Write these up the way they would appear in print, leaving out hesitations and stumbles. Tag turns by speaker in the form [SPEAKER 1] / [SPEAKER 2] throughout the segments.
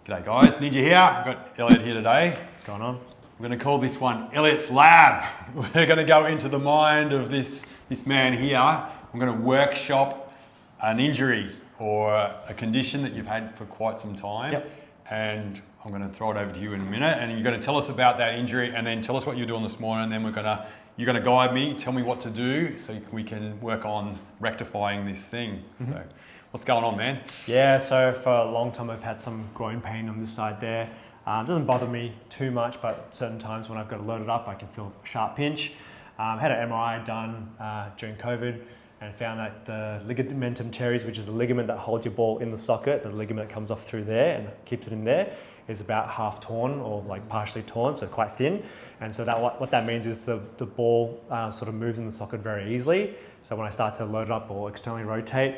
[SPEAKER 1] G'day guys, Ninja here. I've got Elliot here today.
[SPEAKER 2] What's going on?
[SPEAKER 1] We're going to call this one Elliot's Lab. We're going to go into the mind of this man here. I'm going to workshop an injury or a condition that you've had for quite some time.
[SPEAKER 2] Yep.
[SPEAKER 1] And I'm going to throw it over to you in a minute, and you're going to tell us about that injury, and then tell us what you're doing this morning, and then you're going to guide me, tell me what to do so we can work on rectifying this thing. Mm-hmm. So what's going on, man?
[SPEAKER 2] Yeah, so for a long time I've had some groin pain on this side there. It doesn't bother me too much, but certain times when I've got to load it up, I can feel a sharp pinch. I had an MRI done during COVID and found that the ligamentum teres, which is the ligament that holds your ball in the socket, the ligament that comes off through there and keeps it in there, is about half torn or like partially torn, so quite thin. And so that what that means is the ball sort of moves in the socket very easily. So when I start to load it up or externally rotate,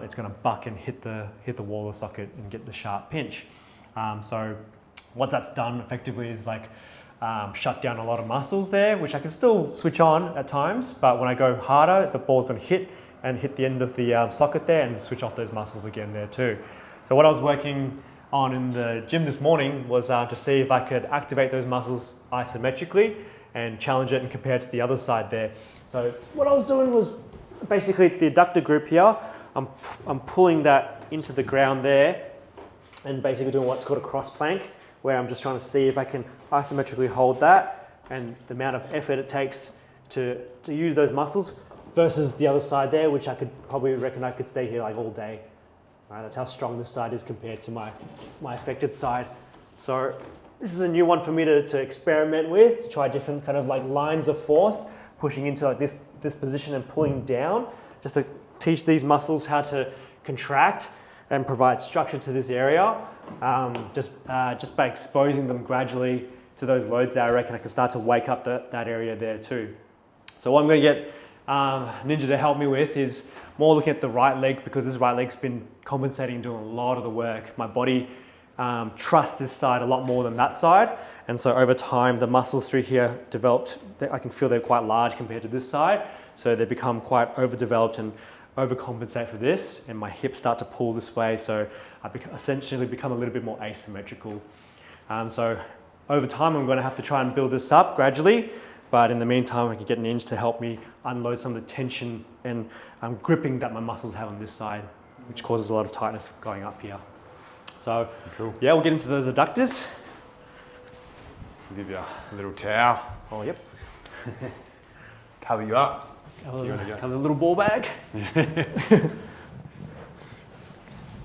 [SPEAKER 2] it's going to buck and hit the wall of the socket and get the sharp pinch. So what that's done effectively is like shut down a lot of muscles there, which I can still switch on at times, but when I go harder, the ball's going to hit the end of the socket there and switch off those muscles again there too. So what I was working on in the gym this morning was to see if I could activate those muscles isometrically and challenge it and compare it to the other side there. So what I was doing was basically the adductor group here, I'm pulling that into the ground there and basically doing what's called a cross plank, where I'm just trying to see if I can isometrically hold that and the amount of effort it takes to use those muscles versus the other side there, which I could probably reckon I could stay here like all day. Right, that's how strong this side is compared to my affected side. So this is a new one for me to experiment with, to try different kind of like lines of force, pushing into like this position and pulling down, just to teach these muscles how to contract and provide structure to this area. Just by exposing them gradually to those loads there, I reckon I can start to wake up that area there too. So what I'm going to get Ninja to help me with is more looking at the right leg, because this right leg's been compensating, doing a lot of the work. My body trusts this side a lot more than that side, and so over time the muscles through here developed. I can feel they're quite large compared to this side, so they become quite overdeveloped and overcompensate for this, and my hips start to pull this way, so I essentially become a little bit more asymmetrical. So over time I'm going to have to try and build this up gradually, but in the meantime I can get an inch to help me unload some of the tension and gripping that my muscles have on this side, which causes a lot of tightness going up here. So cool. Yeah, we'll get into those adductors.
[SPEAKER 1] I'll give you a little towel.
[SPEAKER 2] Oh, yep.
[SPEAKER 1] Cover you up.
[SPEAKER 2] Cover the little ball bag.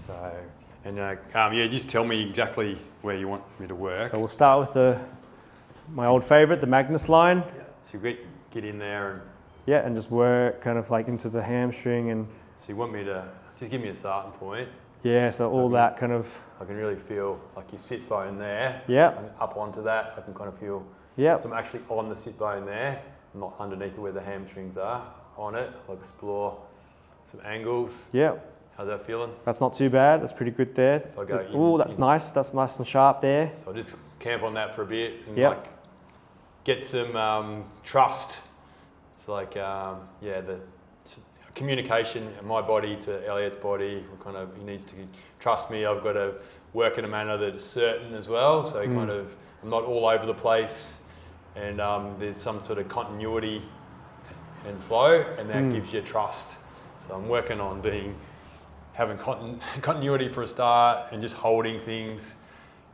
[SPEAKER 1] So, and yeah, just tell me exactly where you want me to work.
[SPEAKER 2] So we'll start with my old favorite, the Magnus line.
[SPEAKER 1] Yeah. So you get in there and...
[SPEAKER 2] Yeah, and just work kind of like into the hamstring and...
[SPEAKER 1] So you want me to just give me a starting point?
[SPEAKER 2] Yeah, so all that kind of...
[SPEAKER 1] I can really feel like your sit bone there.
[SPEAKER 2] Yeah.
[SPEAKER 1] Up onto that, I can kind of feel...
[SPEAKER 2] Yeah.
[SPEAKER 1] So I'm actually on the sit bone there. I'm not underneath where the hamstrings are. On it, I'll explore some angles.
[SPEAKER 2] Yeah.
[SPEAKER 1] How's that feeling?
[SPEAKER 2] That's not too bad. That's pretty good there. Oh, that's nice. That's nice and sharp there.
[SPEAKER 1] So I'll just camp on that for a bit and
[SPEAKER 2] yep.
[SPEAKER 1] like get some trust. It's like the communication of my body to Elliot's body. He needs to trust me. I've got to work in a manner that is certain as well. So I'm not all over the place, and there's some sort of continuity and flow, and that gives you trust. So I'm working on having continuity for a start, and just holding things.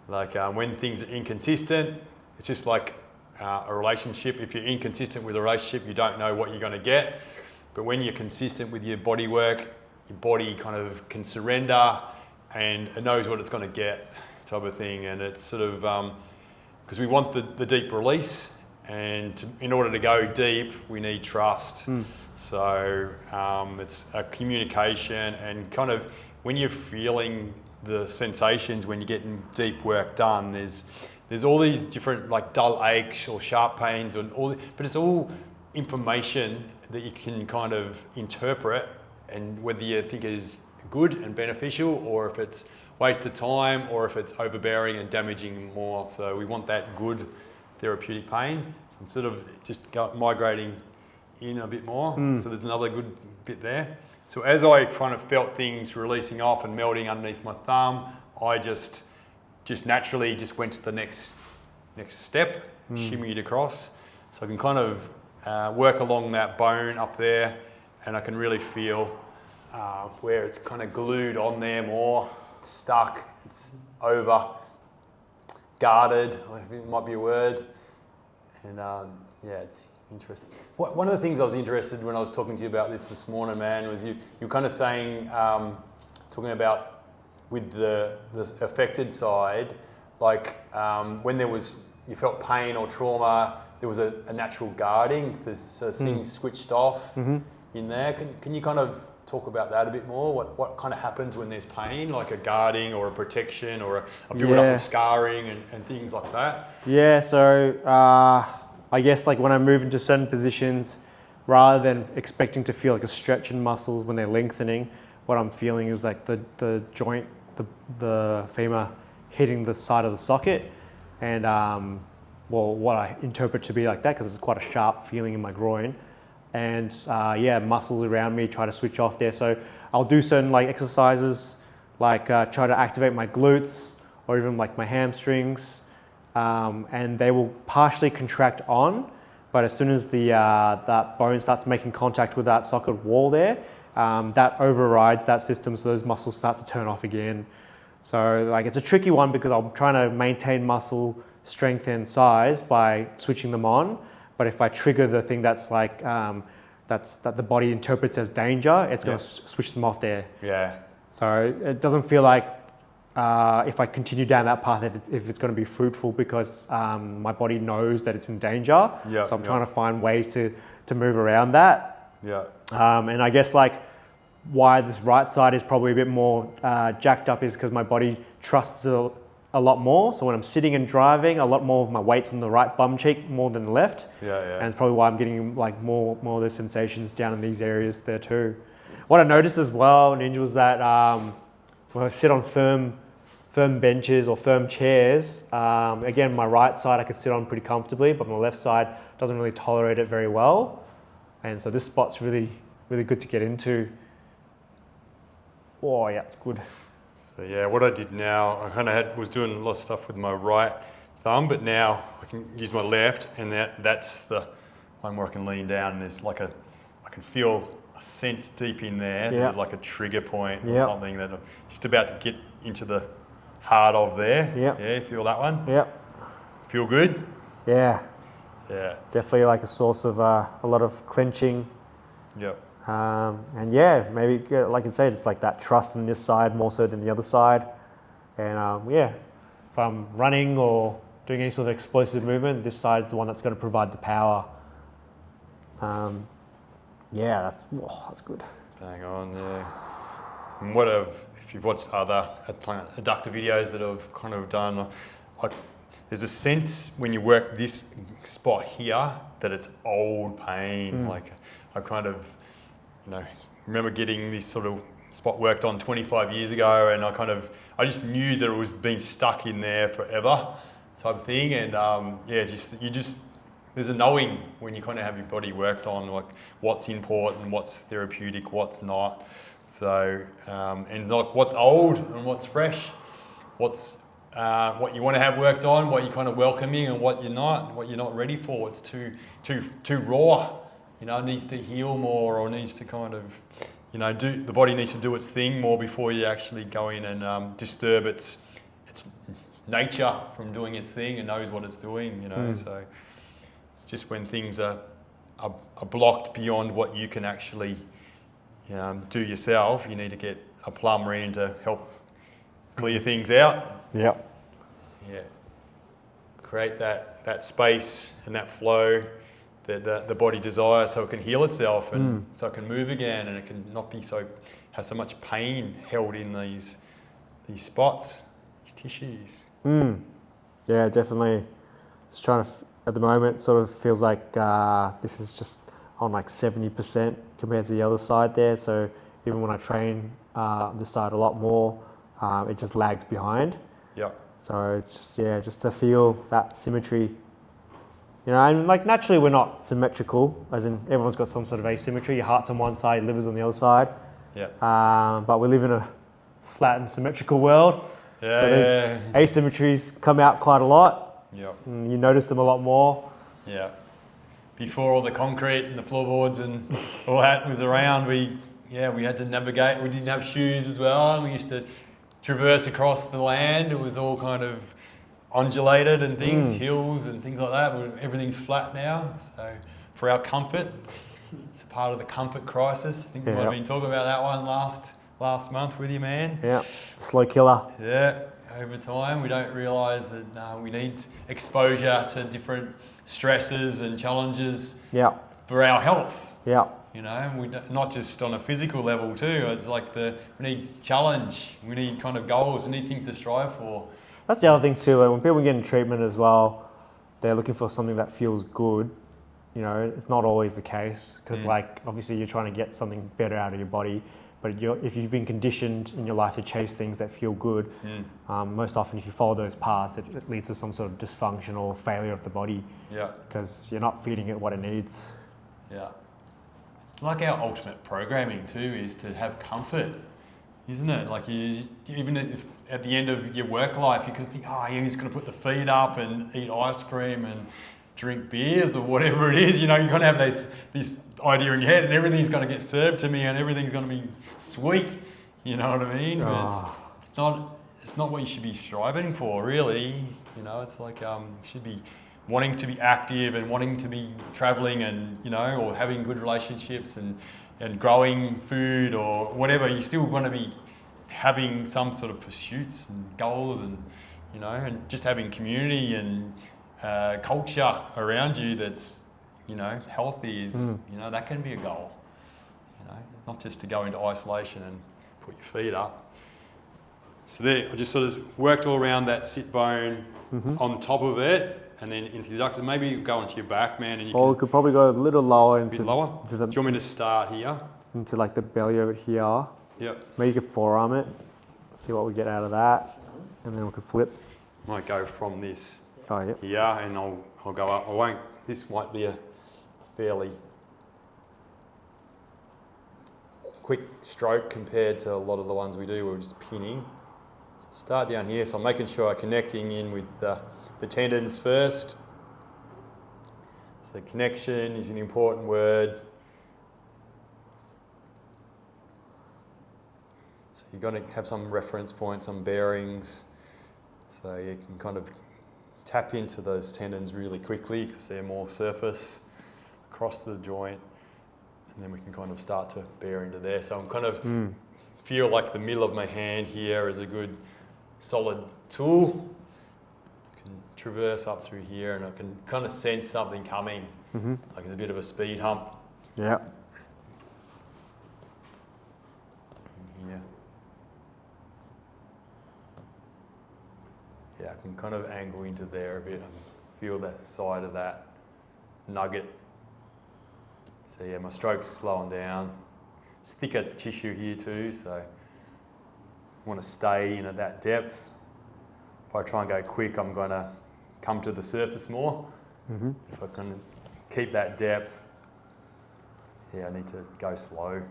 [SPEAKER 1] Like when things are inconsistent, it's just like a relationship. If you're inconsistent with a relationship, you don't know what you're going to get. But when you're consistent with your body work, your body kind of can surrender and it knows what it's going to get, type of thing. And it's sort of because we want the deep release. And in order to go deep, we need trust. So it's a communication, and kind of when you're feeling the sensations when you're getting deep work done, there's all these different like dull aches or sharp pains, but it's all information that you can kind of interpret, and whether you think it is good and beneficial, or if it's waste of time, or if it's overbearing and damaging more. So we want that good therapeutic pain. I'm sort of just migrating in a bit more. So there's another good bit there. So as I kind of felt things releasing off and melting underneath my thumb, I just just naturally just went to the next step, shimmied across. So I can kind of work along that bone up there, and I can really feel where it's kind of glued on there more, it's stuck, it's over guarded, I think it might be a word. And yeah, it's interesting. One of the things I was interested when I was talking to you about this morning, man, was you were kind of saying, talking about with the affected side, like when you felt pain or trauma, there was a natural guarding, so things switched off in there. Can you kind of talk about that a bit more? What kind of happens when there's pain, like a guarding or a protection or a build-up of scarring and things like that?
[SPEAKER 2] Yeah, so I guess like when I move into certain positions, rather than expecting to feel like a stretch in muscles when they're lengthening, what I'm feeling is like the joint, the femur hitting the side of the socket, and well, what I interpret to be like that, because it's quite a sharp feeling in my groin. And yeah, muscles around me try to switch off there. So I'll do certain like exercises, like try to activate my glutes or even like my hamstrings, and they will partially contract on, but as soon as that bone starts making contact with that socket wall there, that overrides that system, so those muscles start to turn off again. So like it's a tricky one because I'm trying to maintain muscle strength and size by switching them on. But if I trigger the thing that's like, that the body interprets as danger, it's going to switch them off there.
[SPEAKER 1] Yeah.
[SPEAKER 2] So it doesn't feel like if I continue down that path, if it's going to be fruitful, because my body knows that it's in danger.
[SPEAKER 1] Yeah.
[SPEAKER 2] So I'm trying to find ways to move around that.
[SPEAKER 1] Yeah.
[SPEAKER 2] And I guess like why this right side is probably a bit more jacked up is because my body trusts a lot more. So when I'm sitting and driving, a lot more of my weight's on the right bum cheek more than the left.
[SPEAKER 1] Yeah.
[SPEAKER 2] And it's probably why I'm getting like more of the sensations down in these areas there too. What I noticed as well, Ninja, was that when I sit on firm benches or firm chairs, again, my right side I could sit on pretty comfortably, but my left side doesn't really tolerate it very well. And so this spot's really, really good to get into. Oh yeah, it's good.
[SPEAKER 1] So yeah, what I did now, I kind of was doing a lot of stuff with my right thumb, but now I can use my left, and that's the one where I can lean down, and there's like I can feel a sense deep in there. There's like a trigger point or something that I'm just about to get into the heart of there. Yeah, feel that one?
[SPEAKER 2] Yep.
[SPEAKER 1] Feel good?
[SPEAKER 2] Yeah.
[SPEAKER 1] Yeah.
[SPEAKER 2] Definitely like a source of a lot of clenching.
[SPEAKER 1] Yep.
[SPEAKER 2] And yeah, maybe like I said, it's like that trust in this side more so than the other side. And yeah, if I'm running or doing any sort of explosive movement, this side is the one that's going to provide the power. Yeah, that's good.
[SPEAKER 1] Bang on, yeah. And if you've watched other adductor videos that I've kind of done, there's a sense when you work this spot here that it's old pain. Like I kind of, remember getting this sort of spot worked on 25 years ago, and I just knew that it was been stuck in there forever type of thing. And there's a knowing when you kind of have your body worked on, like what's important, what's therapeutic, what's not. So, and like what's old and what's fresh, what's what you want to have worked on, what you're kind of welcoming, and what you're not ready for. It's too raw. It needs to heal more, or needs to kind of, the body needs to do its thing more before you actually go in and disturb its nature from doing its thing and knows what it's doing. So it's just when things are blocked beyond what you can actually do yourself, you need to get a plumber in to help clear things out.
[SPEAKER 2] Yep.
[SPEAKER 1] Yeah. Create that space and that flow that the body desires, so it can heal itself and so it can move again, and it can not have so much pain held in these spots, these tissues.
[SPEAKER 2] Yeah, definitely. Just trying to, at the moment, sort of feels like this is just on like 70% compared to the other side there. So even when I train this side a lot more, it just lags behind.
[SPEAKER 1] Yeah.
[SPEAKER 2] So it's just to feel that symmetry. And like naturally we're not symmetrical, as in everyone's got some sort of asymmetry. Your heart's on one side, your liver's on the other side.
[SPEAKER 1] Yeah.
[SPEAKER 2] But we live in a flat and symmetrical world.
[SPEAKER 1] Yeah,
[SPEAKER 2] so there's asymmetries come out quite a lot.
[SPEAKER 1] Yep.
[SPEAKER 2] And you notice them a lot more.
[SPEAKER 1] Yeah. Before all the concrete and the floorboards and all that was around, we had to navigate. We didn't have shoes as well. We used to traverse across the land. It was all kind of undulated and things, hills and things like that. Everything's flat now. So for our comfort, it's a part of the comfort crisis. I think we might have been talking about that one last month with you, man.
[SPEAKER 2] Yeah, slow killer.
[SPEAKER 1] Yeah, over time we don't realise that we need exposure to different stresses and challenges for our health.
[SPEAKER 2] Yeah.
[SPEAKER 1] You know, not just on a physical level too. It's like we need challenge. We need kind of goals. We need things to strive for.
[SPEAKER 2] That's the other thing too. Like when people get in treatment as well, they're looking for something that feels good. You know, it's not always the case because like obviously you're trying to get something better out of your body. But if you've been conditioned in your life to chase things that feel good, most often if you follow those paths, it leads to some sort of dysfunction or failure of the body. Yeah. Because you're not feeding it what it needs.
[SPEAKER 1] Yeah. It's like our ultimate programming too is to have comfort, isn't it? Like even if at the end of your work life, you can think, you're just going to put the feet up and eat ice cream and drink beers or whatever it is. You know, you kind of have this idea in your head and everything's going to get served to me and everything's going to be sweet. You know what I mean? But it's not what you should be striving for, really. You know, it's like you should be wanting to be active and wanting to be traveling and, you know, or having good relationships and growing food or whatever. You still want to be having some sort of pursuits and goals and, you know, and just having community and culture around you that's, you know, healthy is, you know, that can be a goal. You know, not just to go into isolation and put your feet up. So there, I just sort of worked all around that sit bone on top of it. And then into the adductors, maybe go into your back, man. And
[SPEAKER 2] we could probably go a little lower into
[SPEAKER 1] lower. Do you want me to start here?
[SPEAKER 2] Into like the belly over here.
[SPEAKER 1] Yep.
[SPEAKER 2] Maybe you could forearm it. See what we get out of that, and then we could flip.
[SPEAKER 1] Might go from this
[SPEAKER 2] here,
[SPEAKER 1] and I'll go up. I won't. This might be a fairly quick stroke compared to a lot of the ones we do. Where we're just pinning. So start down here. So I'm making sure I'm connecting in with the tendons first. So connection is an important word. So you're going to have some reference points, some bearings. So you can kind of tap into those tendons really quickly because they're more surface across the joint. And then we can kind of start to bear into there. So I'm kind of feel like the middle of my hand here is a good solid tool. Traverse up through here and I can kind of sense something coming, like it's a bit of a speed hump.
[SPEAKER 2] Yeah.
[SPEAKER 1] Yeah. Yeah, I can kind of angle into there a bit and feel the side of that nugget. So yeah, my stroke's slowing down. It's thicker tissue here too, so I want to stay in at that depth. If I try and go quick, I'm going to come to the surface more. If I can keep that depth, I need to go slow.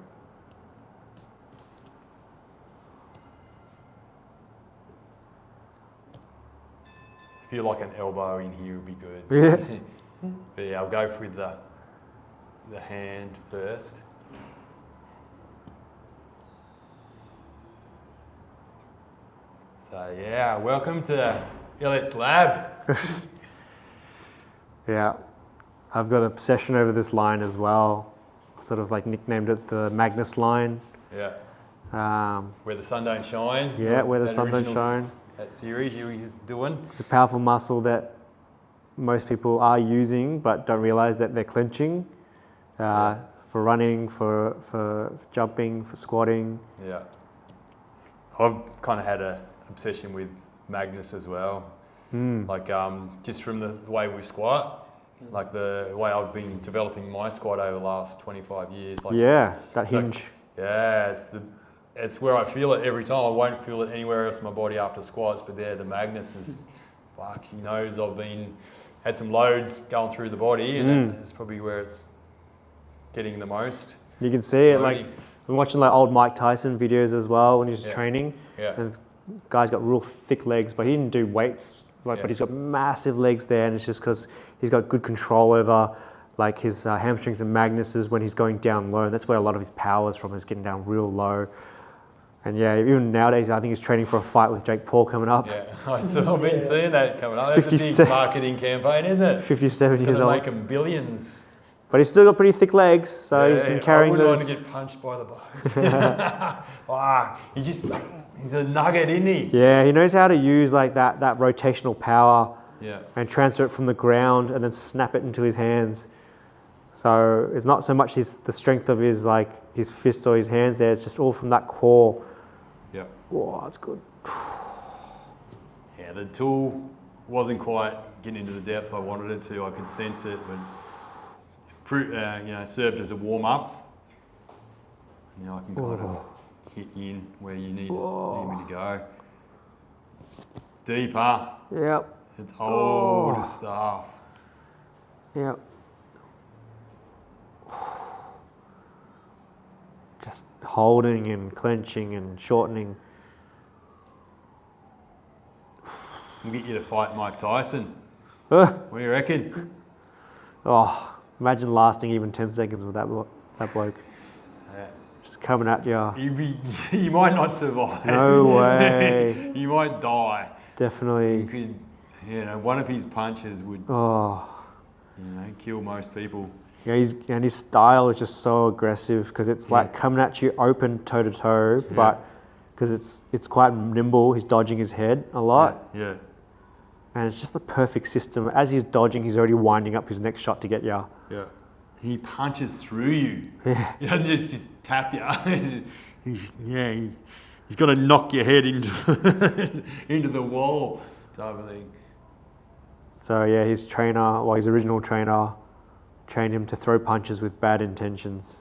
[SPEAKER 1] I feel like an elbow in here would be good.
[SPEAKER 2] Yeah.
[SPEAKER 1] But I'll go with the hand first. So welcome to ELLIOT'S lab.
[SPEAKER 2] Yeah, I've got an obsession over this line as well. Sort of like nicknamed it the Magnus line.
[SPEAKER 1] Yeah. Where the sun don't shine.
[SPEAKER 2] Yeah, where the sun don't shine.
[SPEAKER 1] That series you were doing.
[SPEAKER 2] It's a powerful muscle that most people are using but don't realize that they're clenching for running, for jumping, for squatting.
[SPEAKER 1] Yeah. I've kind of had an obsession with Magnus as well. Like just from the way we squat, like the way I've been developing my squat over the last 25 years. Like
[SPEAKER 2] that hinge.
[SPEAKER 1] It's where I feel it every time. I won't feel it anywhere else in my body after squats, but the Magnus is, fuck, he knows I've had some loads going through the body, and that's probably where it's getting the most.
[SPEAKER 2] You can see it, like, we're watching like old Mike Tyson videos as well when he's training.
[SPEAKER 1] Yeah.
[SPEAKER 2] And guy's got real thick legs, but he didn't do weights, but he's got massive legs there, and it's just because he's got good control over like his hamstrings and Magnuses when he's going down low. And that's where a lot of his power is from, is getting down real low. And yeah, even nowadays, I think he's training for a fight with Jake Paul coming up.
[SPEAKER 1] Yeah, I've been seeing that coming up. That's a big marketing campaign, isn't it?
[SPEAKER 2] 57 years old.
[SPEAKER 1] Make him billions.
[SPEAKER 2] But he's still got pretty thick legs, so he's been carrying those.
[SPEAKER 1] I wouldn't want to get punched by the bloke. He's a nugget, isn't he?
[SPEAKER 2] Yeah, he knows how to use like that rotational power and transfer it from the ground and then snap it into his hands. So it's not so much the strength of his fists or his hands there, it's just all from that core.
[SPEAKER 1] Yeah.
[SPEAKER 2] Whoa, that's good.
[SPEAKER 1] Yeah, the tool wasn't quite getting into the depth I wanted it to. I could sense it, but served as a warm up. I can kind of hit in where you need me to go. Deep, huh?
[SPEAKER 2] Yep.
[SPEAKER 1] It's old stuff.
[SPEAKER 2] Yep. Just holding and clenching and shortening.
[SPEAKER 1] We'll get you to fight Mike Tyson.
[SPEAKER 2] What
[SPEAKER 1] do you reckon?
[SPEAKER 2] Oh, imagine lasting even 10 seconds with that bloke.
[SPEAKER 1] Yeah.
[SPEAKER 2] Just coming at you.
[SPEAKER 1] You might not survive.
[SPEAKER 2] No way.
[SPEAKER 1] You might die.
[SPEAKER 2] Definitely.
[SPEAKER 1] You could, one of his punches would, kill most people.
[SPEAKER 2] Yeah, his style is just so aggressive because it's like coming at you open toe to toe, but because it's quite nimble, he's dodging his head a lot.
[SPEAKER 1] Yeah.
[SPEAKER 2] And it's just the perfect system. As he's dodging, he's already winding up his next shot to get you.
[SPEAKER 1] Yeah. He punches through you.
[SPEAKER 2] Yeah.
[SPEAKER 1] He doesn't just tap you. He's got to knock your head into the wall type of thing.
[SPEAKER 2] So yeah, his original trainer, trained him to throw punches with bad intentions.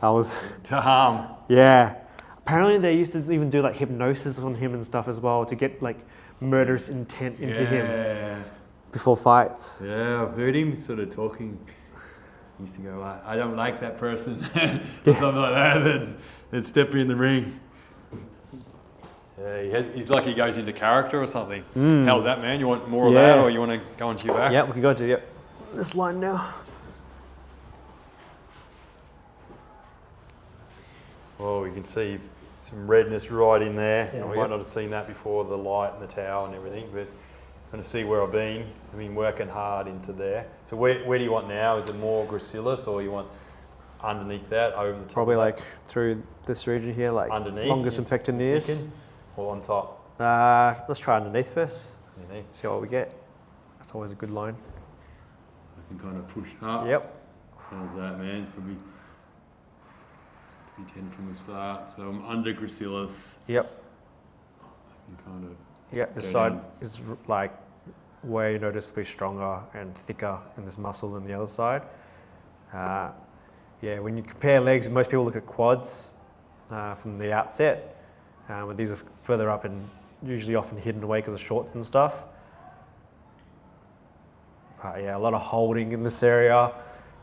[SPEAKER 2] That was
[SPEAKER 1] to harm.
[SPEAKER 2] Yeah. Apparently they used to even do like hypnosis on him and stuff as well to get like murderous intent into him before fights.
[SPEAKER 1] Yeah, I've heard him sort of talking. He used to go, I don't like that person. Or something like that. That's stepping in the ring. Yeah, he's like he goes into character or something. How's that, man? You want more of that, or you want to go into your back?
[SPEAKER 2] Yeah, we can go to this line now.
[SPEAKER 1] Oh, you can see some redness right in there.
[SPEAKER 2] Yeah,
[SPEAKER 1] I might not have seen that before, the light and the towel and everything, but I'm going to see where I've been working hard into there. So where do you want now? Is it more gracilis, or you want underneath that, over the top?
[SPEAKER 2] Probably like through this region here, like
[SPEAKER 1] underneath,
[SPEAKER 2] longus and pectineus.
[SPEAKER 1] Or on top?
[SPEAKER 2] Let's try underneath first.
[SPEAKER 1] Underneath.
[SPEAKER 2] See what we get. That's always a good line.
[SPEAKER 1] I can kind of push up.
[SPEAKER 2] Yep.
[SPEAKER 1] How's that, man? It's probably 10 from the start. So I'm under gracilis.
[SPEAKER 2] Yep.
[SPEAKER 1] I can kind of.
[SPEAKER 2] Yep. This side is like way noticeably stronger and thicker in this muscle than the other side. When you compare legs, most people look at quads from the outset. But these are further up and usually often hidden away because of shorts and stuff. A lot of holding in this area.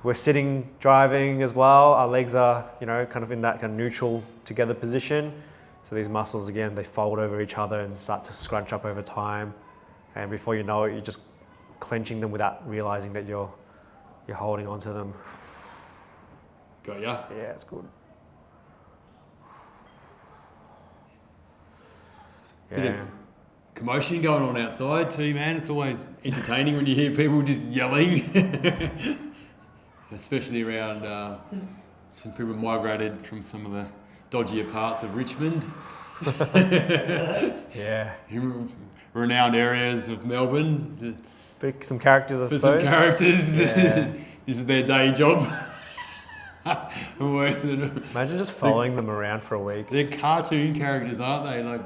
[SPEAKER 2] We're sitting, driving as well. Our legs are, kind of in that kind of neutral together position. So these muscles, again, they fold over each other and start to scrunch up over time. And before you know it, you're just clenching them without realizing that you're holding onto them.
[SPEAKER 1] Got ya?
[SPEAKER 2] Yeah, it's good.
[SPEAKER 1] Bit of commotion going on outside too, man. It's always entertaining when you hear people just yelling. Especially around some people migrated from some of the dodgier parts of Richmond.
[SPEAKER 2] Yeah.
[SPEAKER 1] Renowned areas of Melbourne.
[SPEAKER 2] Some characters, I suppose.
[SPEAKER 1] Some characters. Yeah. This is their day job.
[SPEAKER 2] Imagine just following them around for a week.
[SPEAKER 1] They're cartoon characters, aren't they? Like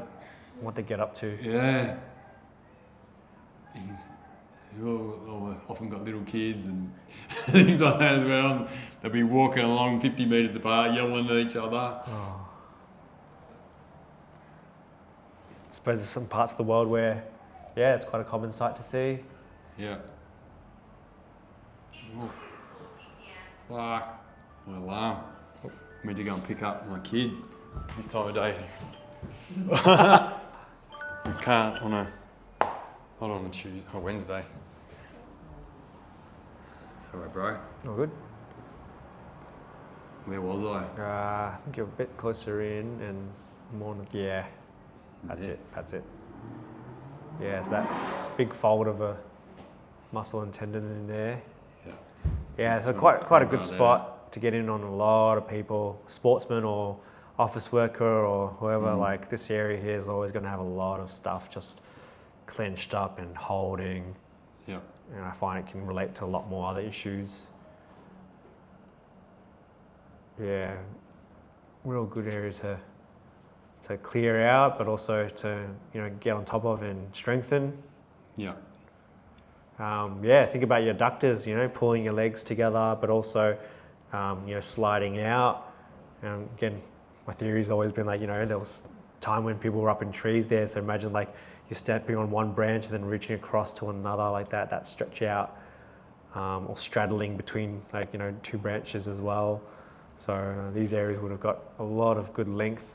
[SPEAKER 2] what they get up to.
[SPEAKER 1] Yeah. They've all often got little kids and things like that as well. They'll be walking along 50 metres apart, yelling at each other.
[SPEAKER 2] Oh. I suppose there's some parts of the world where, it's quite a common sight to see.
[SPEAKER 1] Yeah. Fuck. My alarm. I meant to go and pick up my kid this time of day. You can't not on a Tuesday or Wednesday. Sorry, bro.
[SPEAKER 2] All good.
[SPEAKER 1] Where was I?
[SPEAKER 2] I think you're a bit closer in and more on the, yeah. That's it. Yeah, it's that big fold of a muscle and tendon in there.
[SPEAKER 1] Yeah.
[SPEAKER 2] Yeah, so quite a good spot to get in on a lot of people, sportsmen or office worker or whoever. Like this area here is always going to have a lot of stuff just clenched up and holding.
[SPEAKER 1] Yeah.
[SPEAKER 2] And I find it can relate to a lot more other issues. Yeah, real good area to clear out, but also to get on top of and strengthen.
[SPEAKER 1] Yeah.
[SPEAKER 2] Think about your adductors, pulling your legs together, but also sliding out. Again, my theory has always been like, there was a time when people were up in trees there, so imagine like you're stepping on one branch and then reaching across to another like that stretch out, or straddling between two branches as well. So these areas would have got a lot of good length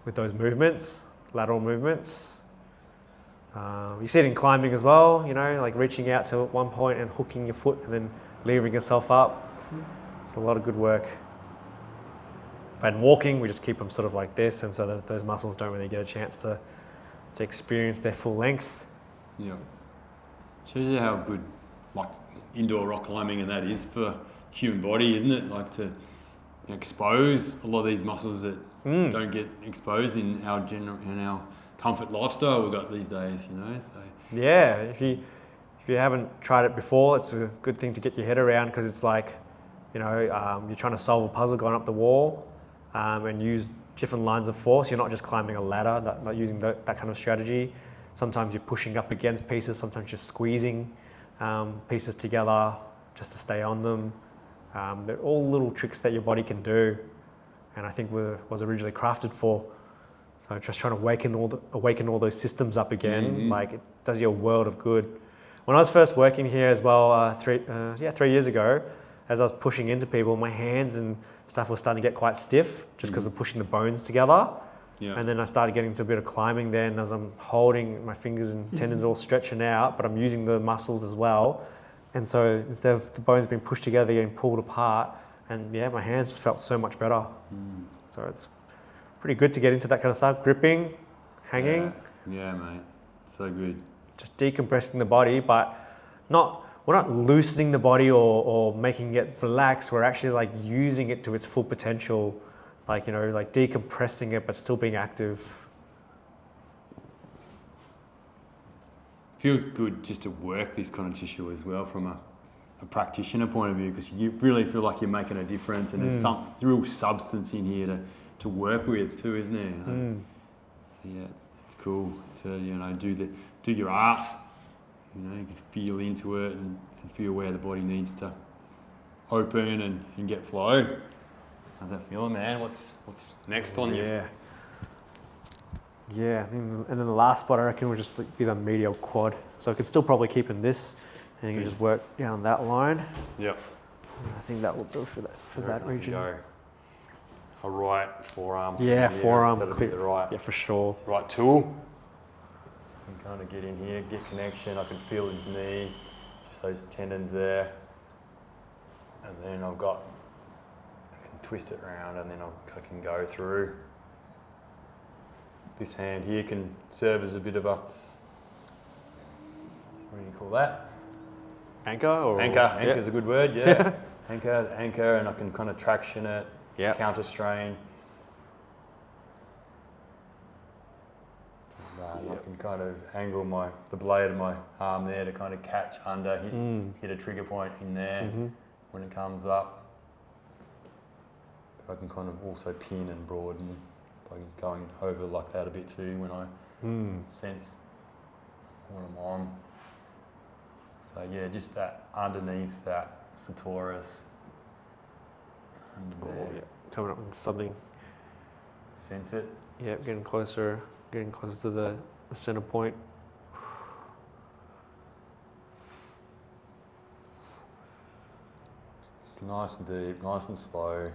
[SPEAKER 2] with those movements, lateral movements. You see it in climbing as well, like reaching out to one point and hooking your foot and then levering yourself up. It's a lot of good work. And walking, we just keep them sort of like this, and so that those muscles don't really get a chance to experience their full length.
[SPEAKER 1] Yeah. Shows you how good like indoor rock climbing and that is for human body, isn't it? Like to expose a lot of these muscles that don't get exposed in our comfort lifestyle we've got these days, So
[SPEAKER 2] yeah, if you haven't tried it before, it's a good thing to get your head around, because it's like you're trying to solve a puzzle going up the wall, and use different lines of force. You're not just climbing a ladder, not using that kind of strategy. Sometimes you're pushing up against pieces, sometimes you're squeezing pieces together just to stay on them. They're all little tricks that your body can do, and I think was originally crafted for. So just trying to awaken all those systems up again, like it does you a world of good. When I was first working here as well, 3 years ago, as I was pushing into people, my hands and stuff were starting to get quite stiff just because of pushing the bones together. Yeah. And then I started getting into a bit of climbing then, as I'm holding my fingers and tendons all stretching out, but I'm using the muscles as well. And so instead of the bones being pushed together, getting pulled apart, and my hands just felt so much better. So it's pretty good to get into that kind of stuff. Gripping, hanging.
[SPEAKER 1] Yeah, mate. So good.
[SPEAKER 2] Just decompressing the body, but we're not loosening the body or making it relax. We're actually like using it to its full potential, like decompressing it, but still being active.
[SPEAKER 1] Feels good just to work this kind of tissue as well from a practitioner point of view, because you really feel like you're making a difference, and there's some real substance in here to work with too, isn't there? So yeah, it's cool to do your art. You can feel into it and feel where the body needs to open and get flow. How's that feeling, man? What's next on you?
[SPEAKER 2] Yeah, and then the last spot I reckon will just be the medial quad. So I could still probably keep in this, and you can just work down that line. Yep. And I think that will do for that region.
[SPEAKER 1] Go a right forearm.
[SPEAKER 2] Yeah, forearm.
[SPEAKER 1] That'll be the right.
[SPEAKER 2] Yeah, for sure.
[SPEAKER 1] Right tool. I can kind of get in here, get connection. I can feel his knee, just those tendons there. And then I can twist it around, and then I can go through. This hand here can serve as a bit of a, what do you call that?
[SPEAKER 2] Anchor?
[SPEAKER 1] Anchor's a good word, yeah. anchor, and I can kind of traction it, counter strain. I can kind of angle the blade of my arm there to kind of catch under, hit a trigger point in there when it comes up. But I can kind of also pin and broaden by going over like that a bit too when I sense what I'm on. So yeah, just that underneath that sartorius.
[SPEAKER 2] Coming up with something.
[SPEAKER 1] Sense it.
[SPEAKER 2] Yeah, getting closer to the center point.
[SPEAKER 1] It's nice and deep, nice and slow.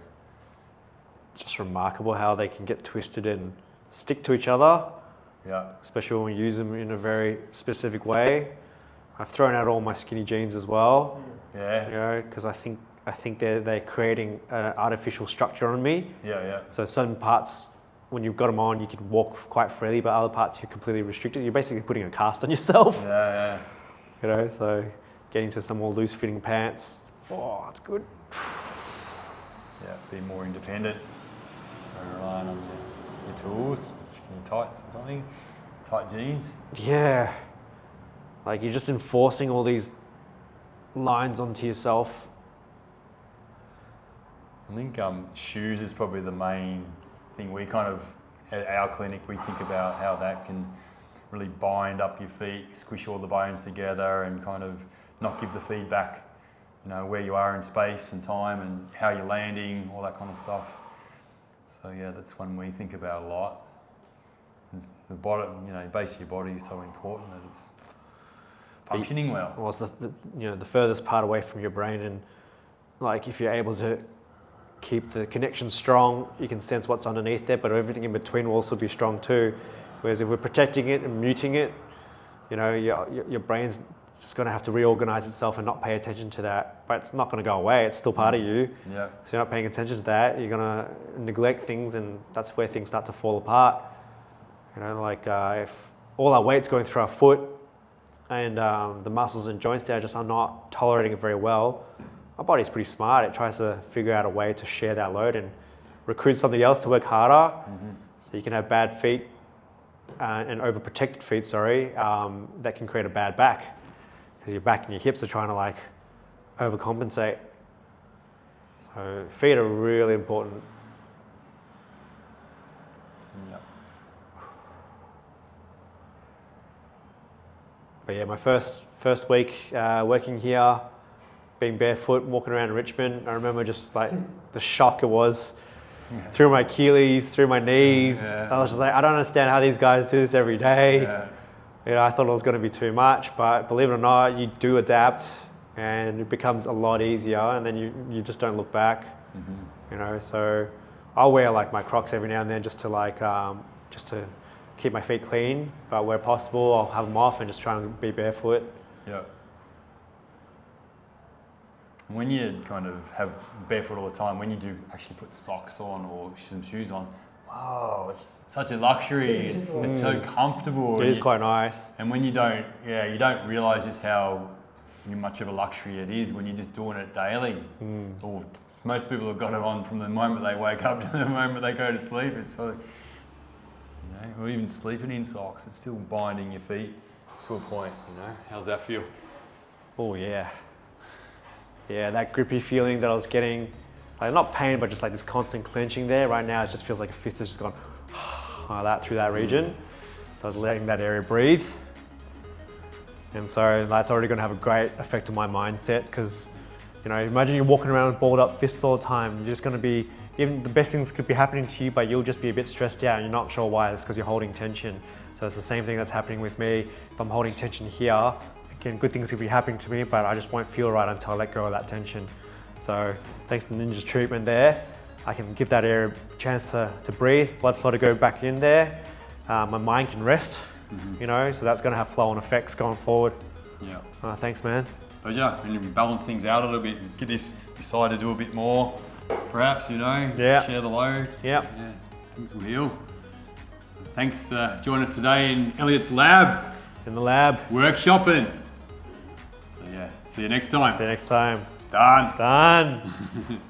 [SPEAKER 2] It's just remarkable how they can get twisted and stick to each other
[SPEAKER 1] Yeah.
[SPEAKER 2] Especially when we use them in a very specific way. I've thrown out all my skinny jeans as well.
[SPEAKER 1] Yeah.
[SPEAKER 2] You know, because I think they're creating an artificial structure on me.
[SPEAKER 1] Yeah.
[SPEAKER 2] So certain parts, when you've got them on, you can walk quite freely, but other parts you're completely restricted. You're basically putting a cast on yourself.
[SPEAKER 1] Yeah.
[SPEAKER 2] You know, so getting to some more loose-fitting pants. Oh, that's good.
[SPEAKER 1] Yeah, be more independent. Don't rely on your tools, your tights or something, tight jeans.
[SPEAKER 2] Yeah. Like you're just enforcing all these lines onto yourself.
[SPEAKER 1] I think shoes is probably the main thing. We kind of, at our clinic, we think about how that can really bind up your feet, squish all the bones together and kind of not give the feedback, you know, where you are in space and time and how you're landing, all that kind of stuff. So yeah, that's one we think about a lot. And the bottom, you know, the base of your body is so important that it's functioning well.
[SPEAKER 2] Well, it's the furthest part away from your brain, and like if you're able to keep the connection strong, you can sense what's underneath there, but everything in between will also be strong too. Whereas if we're protecting it and muting it, you know, your brain's just going to have to reorganize itself and not pay attention to that. But it's not going to go away. It's still part of you.
[SPEAKER 1] Yeah.
[SPEAKER 2] So you're not paying attention to that. You're going to neglect things, and that's where things start to fall apart. You know, like if all our weight's going through our foot and the muscles and joints there are not tolerating it very well, our body's pretty smart. It tries to figure out a way to share that load and recruit something else to work harder. Mm-hmm. So you can have bad feet and overprotected feet, that can create a bad back because your back and your hips are trying to like overcompensate. So feet are really important.
[SPEAKER 1] Yep.
[SPEAKER 2] But yeah, my first week working here, being barefoot, walking around Richmond, I remember just like the shock it was. Yeah. Through my Achilles, through my knees. Yeah. I was just like, I don't understand how these guys do this every day. Yeah. You know, I thought it was going to be too much, but believe it or not, you do adapt and it becomes a lot easier, and then you just don't look back. Mm-hmm. You know, so I'll wear like my Crocs every now and then just to keep my feet clean, but where possible, I'll have them off and just try and be barefoot.
[SPEAKER 1] Yeah. When you kind of have barefoot all the time, when you do actually put socks on or some shoes on, wow, it's such a luxury. It's so comfortable.
[SPEAKER 2] It is quite nice.
[SPEAKER 1] And when you don't realise just how much of a luxury it is when you're just doing it daily. Or most people have got it on from the moment they wake up to the moment they go to sleep. It's so, you know, or even sleeping in socks, it's still binding your feet to a point. You know, how's that feel?
[SPEAKER 2] Oh yeah. Yeah, that grippy feeling that I was getting, like not pain, but just like this constant clenching there. Right now, it just feels like a fist has just gone like that through that region. So I was letting that area breathe. And so that's already going to have a great effect on my mindset, because, you know, imagine you're walking around with balled up fists all the time. You're just going to be, even the best things could be happening to you, but you'll just be a bit stressed out and you're not sure why. It's because you're holding tension. So it's the same thing that's happening with me. If I'm holding tension here, again, good things could be happening to me, but I just won't feel right until I let go of that tension. So thanks to Ninja's treatment there, I can give that area a chance to breathe, blood flow to go back in there. My mind can rest, you know, so that's going to have flow-on effects going forward.
[SPEAKER 1] Yeah.
[SPEAKER 2] Thanks, man.
[SPEAKER 1] Pleasure. And you balance things out a little bit, get this side to do a bit more, perhaps, you know, share the load.
[SPEAKER 2] Yeah.
[SPEAKER 1] Things will heal. So thanks for joining us today in Elliot's lab.
[SPEAKER 2] In the lab.
[SPEAKER 1] Workshopping. So yeah, see you next time.
[SPEAKER 2] See you next time.
[SPEAKER 1] Done.
[SPEAKER 2] Done.